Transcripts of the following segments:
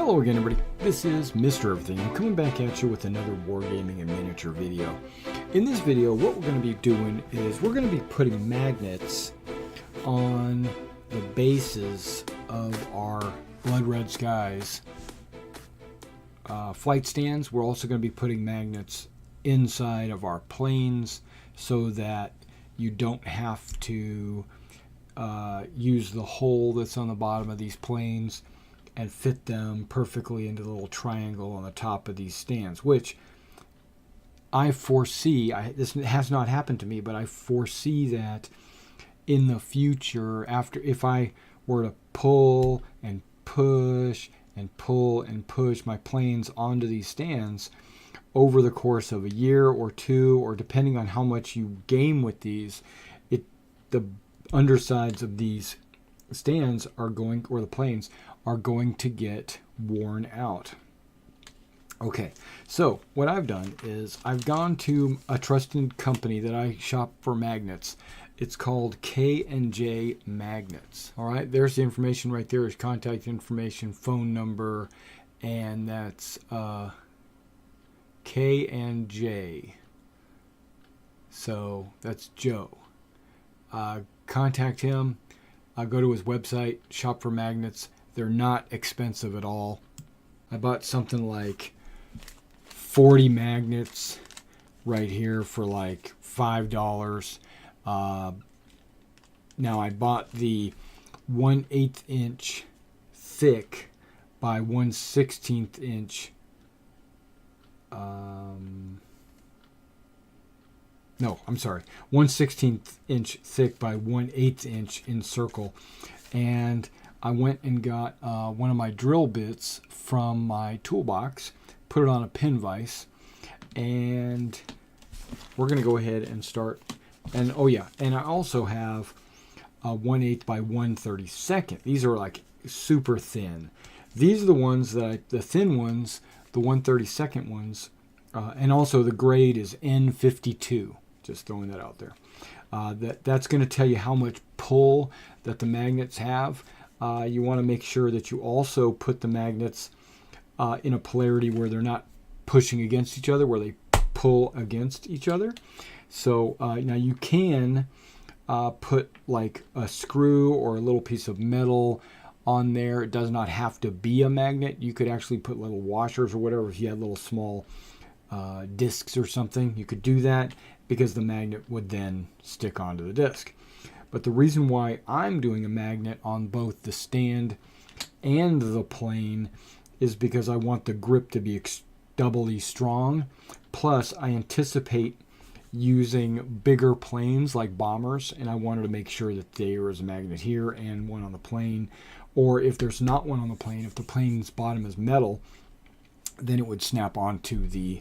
Hello again, everybody. This is Mr. Everything. I'm coming back at you with another Wargaming and miniature video. In this video, what we're going to be doing is we're going to be putting magnets on the bases of our Blood Red Skies flight stands. We're also going to be putting magnets inside of our planes so that you don't have to use the hole that's on the bottom of these planes and fit them perfectly into the little triangle on the top of these stands, which I foresee, this has not happened to me, but I foresee that in the future, if I were to pull and push and pull and push my planes onto these stands over the course of a year or two, or depending on how much you game with these, the undersides of these stands are going, or the planes are going to get worn out. Okay, so what I've done is I've gone to a trusted company that I shop for magnets. It's called K&J Magnets. All right, there's the information right there. Is contact information, phone number, and that's K&J. So that's Joe. Contact him. Go to his website, shop for magnets. They're not expensive at all. I bought something like 40 magnets right here for like $5. Now I bought the 1/8 inch thick by 1/16 inch. No, I'm sorry, 1/16 inch thick by 1/8 inch in circle. And I went and got one of my drill bits from my toolbox, put it on a pin vise, and we're going to go ahead and start. And oh yeah, and I also have a 1/8 by 1/32. These are like super thin. These are the ones that the thin ones, the 1/32 ones, and also the grade is N52. Just throwing that out there. That's going to tell you how much pull that the magnets have. You want to make sure that you also put the magnets in a polarity where they're not pushing against each other, where they pull against each other. So now you can put like a screw or a little piece of metal on there. It does not have to be a magnet. You could actually put little washers or whatever. If you had little small discs or something, you could do that, because the magnet would then stick onto the disc. But the reason why I'm doing a magnet on both the stand and the plane is because I want the grip to be doubly strong. Plus, I anticipate using bigger planes like bombers, and I wanted to make sure that there is a magnet here and one on the plane. Or if there's not one on the plane, if the plane's bottom is metal, then it would snap onto the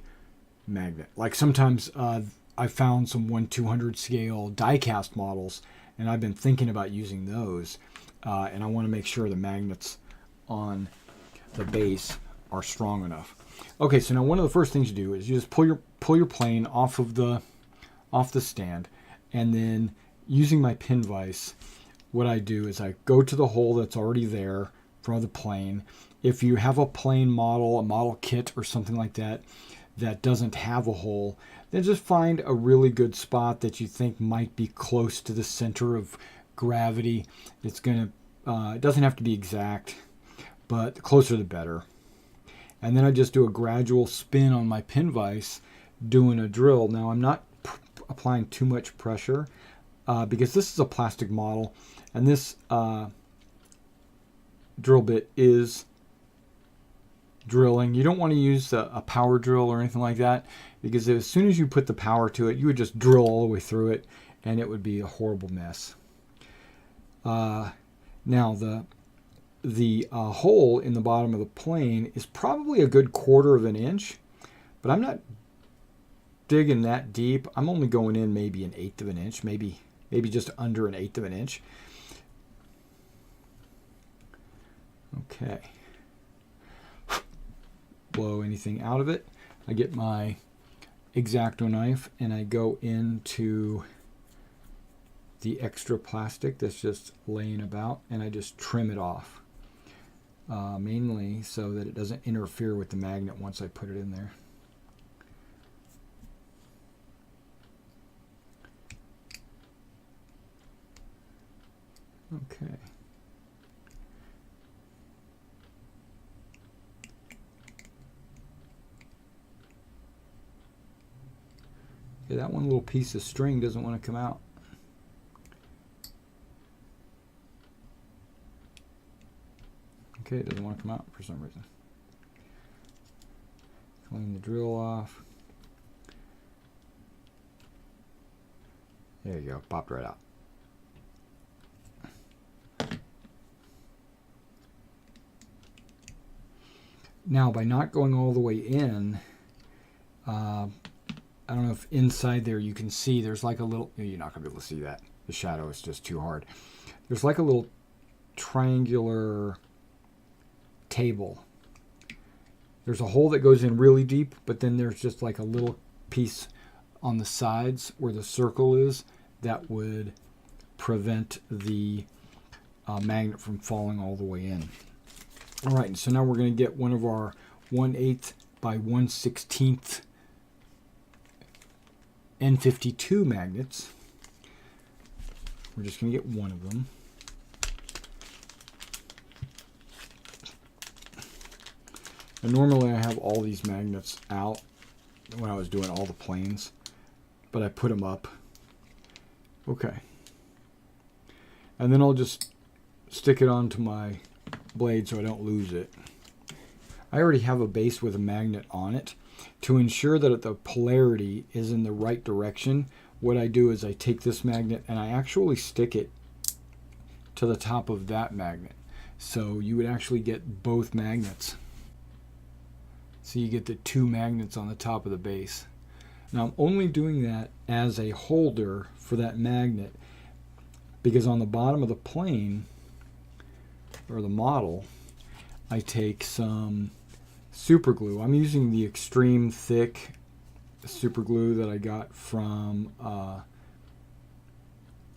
magnet. Like sometimes I found some 1/200 scale die-cast models, and I've been thinking about using those, and I want to make sure the magnets on the base are strong enough. Okay, so now one of the first things you do is you just pull your plane off the stand, and then using my pin vise, what I do is I go to the hole that's already there for the plane. If you have a plane model, a model kit or something like that that doesn't have a hole, then just find a really good spot that you think might be close to the center of gravity. It's gonna, it doesn't have to be exact, but the closer the better. And then I just do a gradual spin on my pin vise, doing a drill. Now I'm not applying too much pressure because this is a plastic model, and this drill bit is drilling. You don't want to use a power drill or anything like that, because as soon as you put the power to it, you would just drill all the way through it, and it would be a horrible mess. Now the hole in the bottom of the plane is probably a good 1/4 of an inch, but I'm not digging that deep. I'm only going in maybe 1/8 of an inch, maybe just under 1/8 of an inch. Okay. Blow anything out of it. I get my X-Acto knife and I go into the extra plastic that's just laying about, and I just trim it off. mainly so that it doesn't interfere with the magnet once I put it in there. Okay. Okay, that one little piece of string doesn't want to come out. Okay, it doesn't want to come out for some reason. Clean the drill off. There you go, popped right out. Now, by not going all the way in, I don't know if inside there you can see there's like a little, you're not going to be able to see that. The shadow is just too hard. There's like a little triangular table. There's a hole that goes in really deep, but then there's just like a little piece on the sides where the circle is that would prevent the magnet from falling all the way in. All right, so now we're going to get one of our 1/8 by 1/16 N52 magnets. We're just going to get one of them. And normally I have all these magnets out when I was doing all the planes, but I put them up. Okay. And then I'll just stick it onto my blade so I don't lose it. I already have a base with a magnet on it. To ensure that the polarity is in the right direction, what I do is I take this magnet and I actually stick it to the top of that magnet. So you would actually get both magnets. So you get the two magnets on the top of the base. Now I'm only doing that as a holder for that magnet because on the bottom of the plane or the model, I take some super glue. I'm using the extreme thick super glue that I got from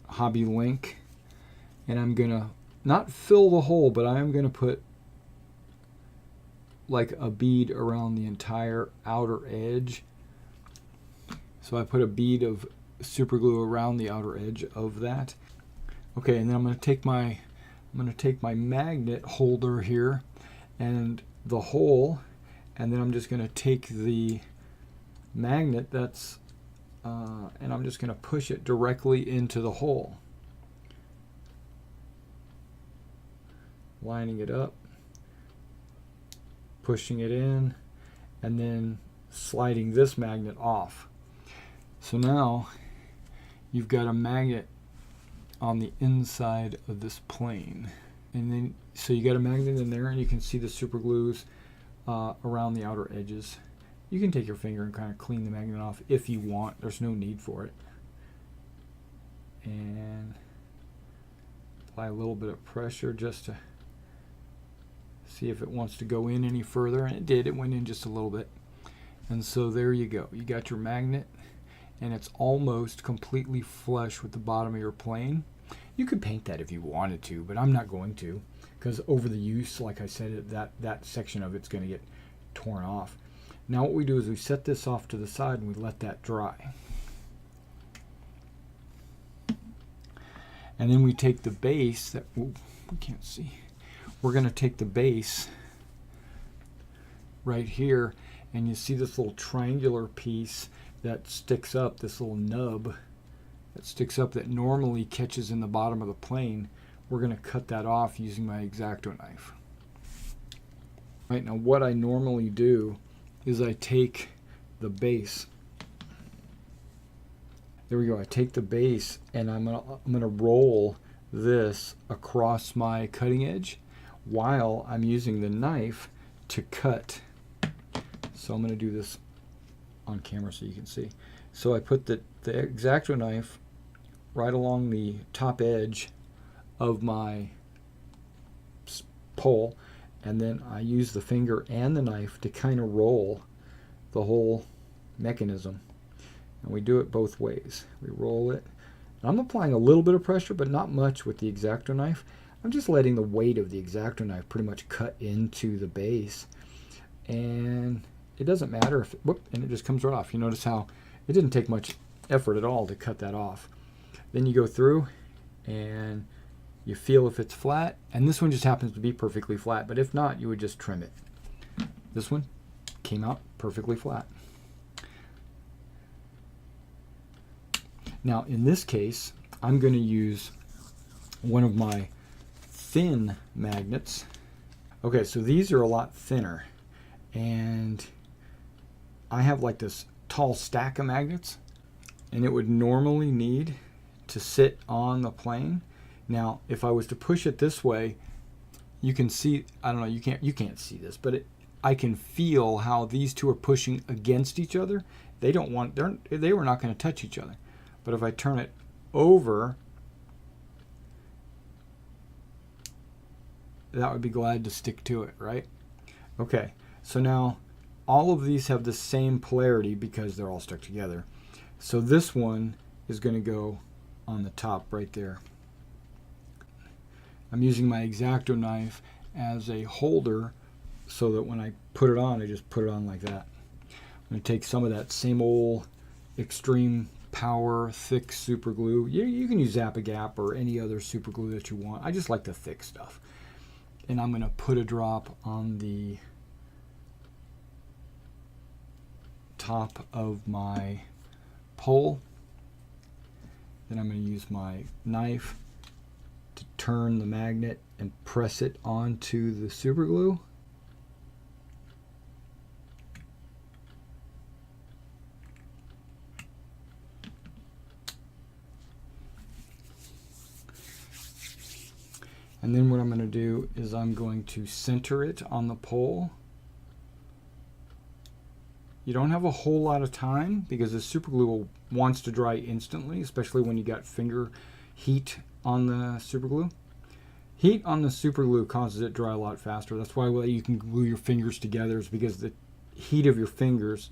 Hobby Link, and I'm gonna not fill the hole, but I am gonna put like a bead around the entire outer edge. So I put a bead of super glue around the outer edge of that. Okay, and then I'm gonna take my magnet holder here and the hole, and then I'm just going to take the magnet that's and I'm just going to push it directly into the hole, lining it up, pushing it in, and then sliding this magnet off. So now you've got a magnet on the inside of this plane, and then so you got a magnet in there, and you can see the super glues around the outer edges. You can take your finger and kind of clean the magnet off if you want. There's no need for it. And apply a little bit of pressure just to see if it wants to go in any further, and it did. It went in just a little bit. And so there you go. You got your magnet, and it's almost completely flush with the bottom of your plane. You could paint that if you wanted to, but I'm not going to, because over the use, like I said, that section of it's going to get torn off. Now what we do is we set this off to the side and we let that dry. And then we take the base that, ooh, we can't see. We're going to take the base right here, and you see this little triangular piece that sticks up, this little nub that sticks up that normally catches in the bottom of the plane. We're going to cut that off using my X-Acto knife. Right, now what I normally do is I take the base. There we go. I take the base and I'm gonna roll this across my cutting edge while I'm using the knife to cut. So I'm going to do this on camera so you can see. So I put the X-Acto knife right along the top edge of my pole, and then I use the finger and the knife to kind of roll the whole mechanism. And we do it both ways. We roll it. And I'm applying a little bit of pressure, but not much with the X-Acto knife. I'm just letting the weight of the X-Acto knife pretty much cut into the base, and it doesn't matter if, whoop, and it just comes right off. You notice how it didn't take much effort at all to cut that off. Then you go through and you feel if it's flat, and this one just happens to be perfectly flat, but if not, you would just trim it. This one came out perfectly flat. Now in this case, I'm going to use one of my thin magnets. Okay, so these are a lot thinner, and I have like this tall stack of magnets, and it would normally need to sit on the plane. Now if I was to push it this way, you can see, I don't know, you can't see this, but I can feel how these two are pushing against each other. They were not going to touch each other. But if I turn it over, that would be glad to stick to it, right? Okay, so now all of these have the same polarity because they're all stuck together. So this one is going to go on the top right there. I'm using my X-Acto knife as a holder so that when I put it on, I just put it on like that. I'm going to take some of that same old Extreme Power thick super glue. You can use Zap-A-Gap or any other super glue that you want. I just like the thick stuff. And I'm going to put a drop on the top of my pole. Then I'm going to use my knife to turn the magnet and press it onto the super glue. And then what I'm going to do is I'm going to center it on the pole. You don't have a whole lot of time because the super glue wants to dry instantly, especially when you got finger heat on the super glue. Heat on the super glue causes it to dry a lot faster. That's why you can glue your fingers together, is because the heat of your fingers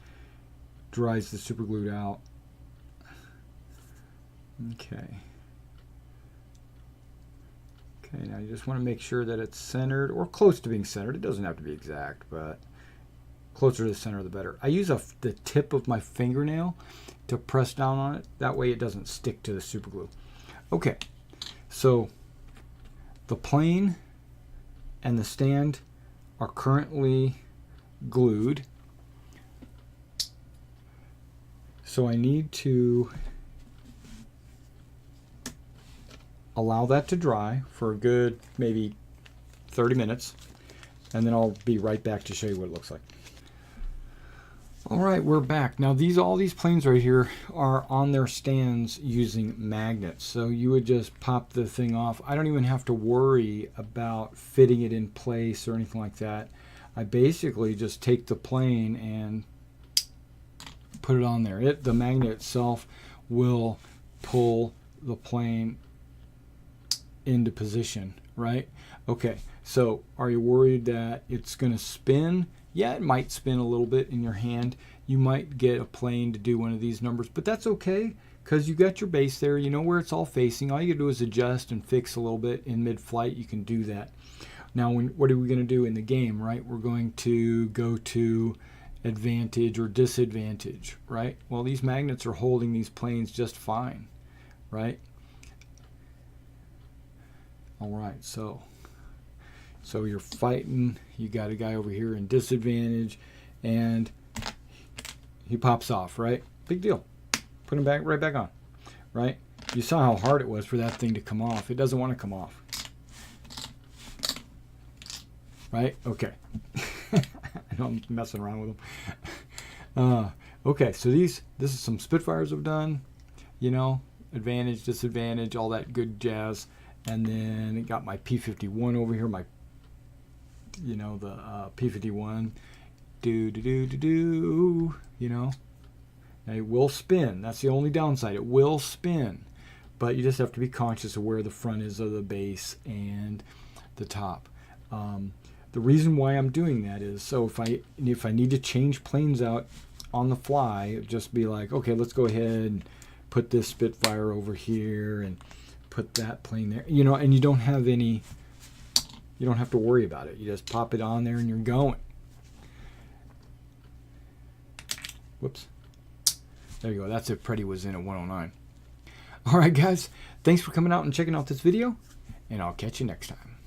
dries the super glue out. Okay. Okay, now you just want to make sure that it's centered or close to being centered. It doesn't have to be exact, but closer to the center the better. I use the tip of my fingernail to press down on it. That way it doesn't stick to the super glue. Okay, so the plane and the stand are currently glued. So I need to allow that to dry for a good maybe 30 minutes, and then I'll be right back to show you what it looks like. All right, we're back. Now all these planes right here are on their stands using magnets. So you would just pop the thing off. I don't even have to worry about fitting it in place or anything like that. I basically just take the plane and put it on there. The magnet itself will pull the plane into position, right? Okay, so are you worried that it's going to spin? Yeah, it might spin a little bit in your hand. You might get a plane to do one of these numbers, but that's okay because you got your base there. You know where it's all facing. All you gotta do is adjust and fix a little bit in mid-flight. You can do that. Now, what are we going to do in the game, right? We're going to go to advantage or disadvantage, right? Well, these magnets are holding these planes just fine, right? All right, so you're fighting. You got a guy over here in disadvantage, and he pops off, right? Big deal. Put him right back on, right? You saw how hard it was for that thing to come off. It doesn't want to come off, right? Okay. I know I'm messing around with them. Okay, so this is some Spitfires I've done. You know, advantage, disadvantage, all that good jazz. And then got my P51 over here, the P51, you know. Now it will spin. That's the only downside. It will spin, but you just have to be conscious of where the front is of the base and the top. The reason why I'm doing that is so if I need to change planes out on the fly, just be like, okay, let's go ahead and put this Spitfire over here and put that plane there. You know, and you don't have any, you don't have to worry about it. You just pop it on there and you're going. Whoops. There you go. That's if Pretty was in at 109. All right, guys. Thanks for coming out and checking out this video, and I'll catch you next time.